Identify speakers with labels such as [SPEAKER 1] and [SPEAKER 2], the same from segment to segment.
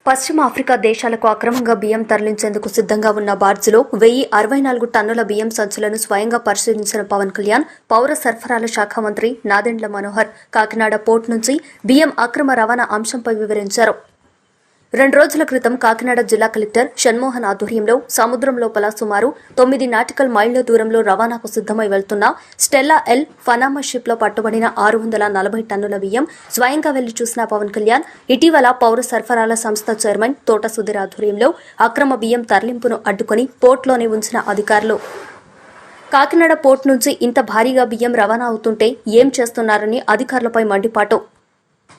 [SPEAKER 1] పశ్చిమ ఆఫ్రికా దేశాలకు అక్రమంగా బియ్యం తరలించేందుకు సిద్ధంగా ఉన్న బార్జులో 1064 టన్నుల బియ్యం సంచులను స్వయంగా పరిశీలించిన పవన్ కళ్యాణ్ పౌర సరఫరాల శాఖ మంత్రి నాదెండ్ల మనోహర్ కాకినాడ పోర్టు నుంచి బియ్యం అక్రమ రవాణా అంశంపై వివరించారు. 2 రోజుల క్రితం కాకినాడ జిల్లా కలెక్టర్ షణ్మోహన్ ఆధ్వర్యంలో సముద్రం లోపల సుమారు 9 నాటికల్ మైళ్ల దూరంలో రవాణాకు సిద్దమై వెళ్తున్న స్టెల్లా ఎల్ ఫనామా షిప్ లో పట్టుబడిన 640 టన్నుల బియ్యం స్వయంగా వెళ్లి చూసిన పవన్ కళ్యాణ్ ఇటీవల పౌర సరఫరాల సంస్థ చైర్మన్ తోట సుధీర్ ఆధ్వర్యంలో అక్రమ బియ్యం తరలింపును అడ్డుకుని పోర్టులోనే ఉంచిన అధికారులు కాకినాడ పోర్టు నుంచి ఇంత భారీగా బియ్యం రవాణా అవుతుంటే ఏం చేస్తున్నారని అధికారులపై మండిపాటు.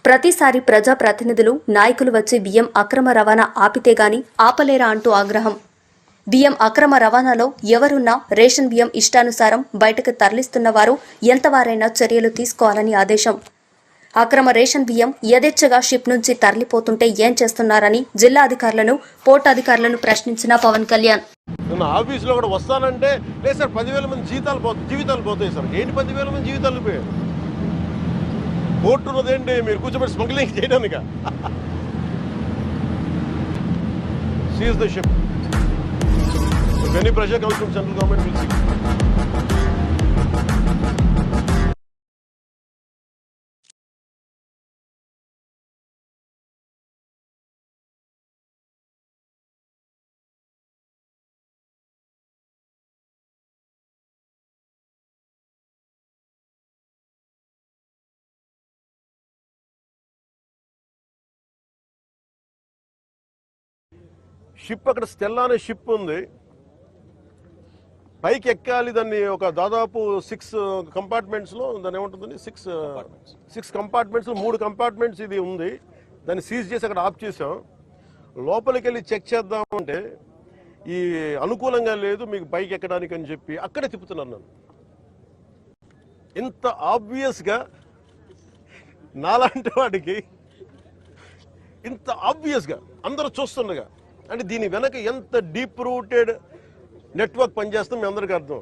[SPEAKER 1] ప్రతిసారి ప్రజాప్రతినిధులు నాయకులు వచ్చి బియ్యం అక్రమ రవాణా ఆపితేగాని ఆపలేరా అంటూ ఆగ్రహం. బియ్యం అక్రమ రవాణాలో ఎవరున్నా రేషన్ బియ్యం ఇష్టానుసారం బయటకు తరలిస్తున్న వారు ఎంతవారైనా చర్యలు తీసుకోవాలని ఆదేశం. అక్రమ రేషన్ బియ్యం యథేచ్ఛగా షిప్ నుంచి తరలిపోతుంటే ఏం చేస్తున్నారని జిల్లా అధికారులను పోర్టు అధికారులను ప్రశ్నించిన పవన్ కళ్యాణ్.
[SPEAKER 2] ఆఫీసులో కూడా వస్తానంటే లేదు సార్ 10,000 మంది జీవితాలు పోతాయి సార్. ఏంటి 10,000 మంది జీవితాలు పోయాయి? కోర్టు ఉన్నదేంటి మీరు కూర్చోబెట్టి స్మగ్లింగ్ చేయడానికి? Seize the ship. Any pressure comes from central government will see. Ship అక్కడ స్టెల్లా అనే షిప్ ఉంది. పైకి ఎక్కాలి. దాన్ని ఒక దాదాపు 6 కంపార్ట్మెంట్స్లో దాన్ని ఏముంటుందని 6 కంపార్ట్మెంట్స్లో 3 కంపార్ట్మెంట్స్ ఇది ఉంది. దాన్ని సీజ్ చేసి అక్కడ ఆఫ్ చేసాం. లోపలికి వెళ్ళి చెక్ చేద్దామంటే ఈ అనుకూలంగా లేదు మీకు పైకి ఎక్కడానికి అని చెప్పి అక్కడే తిప్పుతున్నాను నన్ను. ఇంత ఆబ్వియస్గా నాలాంటి వాడికి ఇంత ఆబ్వియస్గా అందరూ చూస్తుండగా అంటే దీని వెనక ఎంత డీప్ రూటెడ్ నెట్వర్క్ పనిచేస్తుందో మీ అందరికీ అర్థం.